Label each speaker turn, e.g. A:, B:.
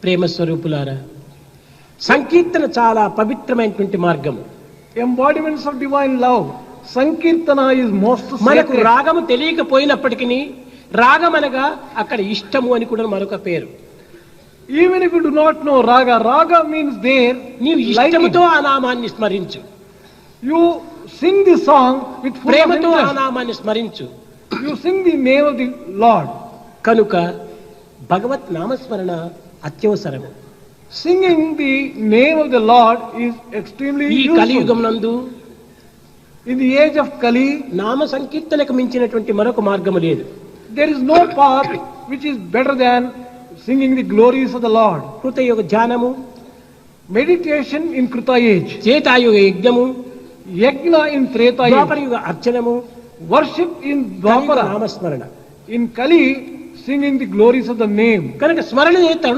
A: ప్రేమ స్వరూపులారా, సంకీర్తన చాలా పవిత్రమైనటువంటి మార్గము.
B: Embodiments of divine love. Sankirtana is most
A: మనకు
B: sacred.
A: రాగము తెలియకపోయినప్పటికీ రాగం అనగా అక్కడ ఇష్టము అని కూడా మరొక పేరు.
B: Even if you do not know raga, raga means there.
A: నీవు
B: liking.
A: ఇష్టముతో ఆ నామాన్ని స్మరించు,
B: You sing the song with full of
A: ప్రేమతో ఆ
B: interest.
A: నామాన్ని స్మరించు.
B: You sing the name of the Lord.
A: కనుక భగవత్ నామస్మరణ అత్యవసరము.
B: Singing the name of the Lord is extremely
A: ఈ
B: useful.
A: కలియుగం నందు
B: In the age of Kali,
A: నామ సంకీర్తనకు మించినటువంటి మరొక మార్గము లేదు.
B: there is no path which is better than singing the glories of the Lord.
A: కృతయుగ ధ్యానము,
B: Meditation in Kruta age,
A: చేతాయుగ యజ్ఞము,
B: Yajna in Treta age,
A: Dwaparayuga అర్చనము,
B: worship in
A: కలియుగ
B: Dwapara,
A: నామస్మరణ.
B: in Kali, singing the glories of the name.
A: కనుక స్మరణే తరుణం